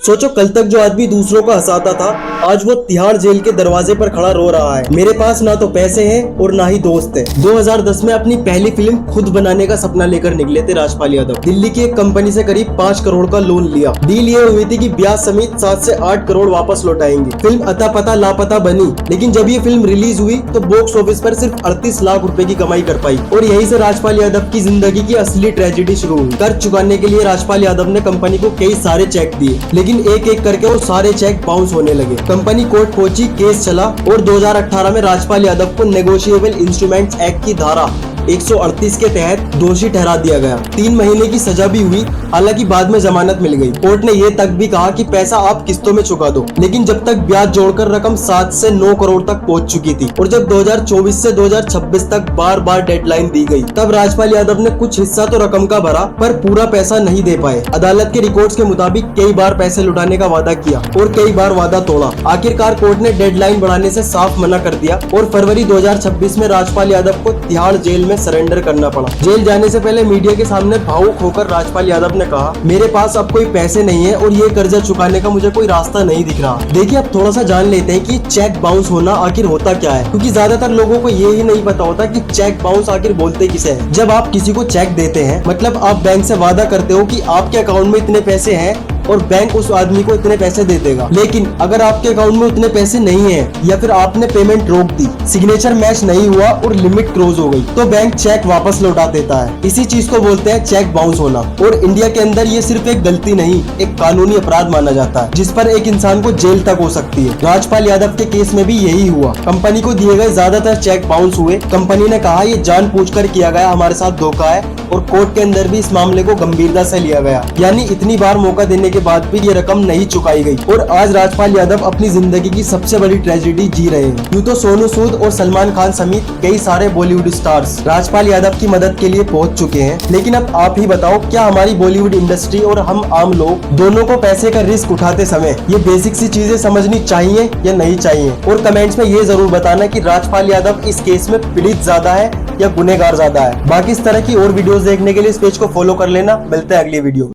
सोचो कल तक जो आदमी दूसरों को हंसाता था, आज वो तिहाड़ जेल के दरवाजे पर खड़ा रो रहा है। मेरे पास ना तो पैसे हैं और ना ही दोस्त है। 2010 में अपनी पहली फिल्म खुद बनाने का सपना लेकर निकले थे राजपाल यादव। दिल्ली की एक कंपनी से करीब 5 करोड़ का लोन लिया। डील ये हुई थी कि ब्याज समेत 7 से 8 करोड़ वापस लौटाएंगे। फिल्म अता पता लापता बनी, लेकिन जब ये फिल्म रिलीज हुई तो बॉक्स ऑफिस पर सिर्फ 38 लाख रुपए की कमाई कर पाई। और यहीं से राजपाल यादव की जिंदगी की असली ट्रेजेडी शुरू हुई। कर्ज चुकाने के लिए राजपाल यादव ने कंपनी को कई सारे चेक दिए, लेकिन एक एक करके वो सारे चेक बाउंस होने लगे। कंपनी कोर्ट पहुंची, केस चला और 2018 में राजपाल यादव को नेगोशिएबल इंस्ट्रूमेंट्स एक्ट की धारा 138 के तहत दोषी ठहरा दिया गया। 3 महीने की सजा भी हुई, हालांकि बाद में जमानत मिल गई। कोर्ट ने ये तक भी कहा कि पैसा आप किस्तों में चुका दो, लेकिन जब तक ब्याज जोड़कर रकम 7 से 9 करोड़ तक पहुंच चुकी थी। और जब 2024 से 2026 तक बार बार डेडलाइन दी गई, तब राजपाल यादव ने कुछ हिस्सा तो रकम का भरा, पर पूरा पैसा नहीं दे पाए। अदालत के रिकॉर्ड्स के मुताबिक कई बार पैसे लौटाने का वादा किया और कई बार वादा तोड़ा। आखिरकार कोर्ट ने डेडलाइन बढ़ाने से साफ मना कर दिया और फरवरी 2026 में राजपाल यादव को तिहाड़ जेल में सरेंडर करना पड़ा। जेल जाने से पहले मीडिया के सामने भावुक होकर राजपाल यादव ने कहा, मेरे पास अब कोई पैसे नहीं है और ये कर्जा चुकाने का मुझे कोई रास्ता नहीं दिख रहा। देखिए, अब थोड़ा सा जान लेते हैं कि चेक बाउंस होना आखिर होता क्या है, क्योंकि ज्यादातर लोगों को ये ही नहीं पता होता कि चेक बाउंस आखिर बोलते किसे है। जब आप किसी को चेक देते हैं, मतलब आप बैंक से वादा करते हो कि आपके अकाउंट में इतने पैसे हैं और बैंक उस आदमी को इतने पैसे दे देगा। लेकिन अगर आपके अकाउंट में उतने पैसे नहीं है या फिर आपने पेमेंट रोक दी, सिग्नेचर मैच नहीं हुआ और लिमिट क्लोज हो गई, तो बैंक चेक वापस लौटा देता है। इसी चीज को बोलते हैं चेक बाउंस होना। और इंडिया के अंदर ये सिर्फ एक गलती नहीं, एक कानूनी अपराध माना जाता है, जिस पर एक इंसान को जेल तक हो सकती है। राजपाल यादव के केस में भी यही हुआ। कंपनी को दिए गए ज्यादातर चेक बाउंस हुए। कंपनी ने कहा ये जानबूझकर किया गया, हमारे साथ धोखा है, और कोर्ट के अंदर भी इस मामले को गंभीरता से लिया गया। यानी इतनी बार मौका देने के बाद भी ये रकम नहीं चुकाई गई और आज राजपाल यादव अपनी जिंदगी की सबसे बड़ी ट्रेजेडी जी रहे हैं। यूँ तो सोनू सूद और सलमान खान समेत कई सारे बॉलीवुड स्टार्स राजपाल यादव की मदद के लिए पहुंच चुके हैं, लेकिन अब आप ही बताओ, क्या हमारी बॉलीवुड इंडस्ट्री और हम आम लोग दोनों को पैसे का रिस्क उठाते समय ये बेसिक सी चीजें समझनी चाहिए या नहीं चाहिए? और कमेंट्स में ये जरूर बताना कि राजपाल यादव इस केस में पीड़ित ज्यादा है या गुनहगार ज्यादा है। बाकी इस तरह की और वीडियोस देखने के लिए इस पेज को फॉलो कर लेना। मिलते हैं अगली वीडियो।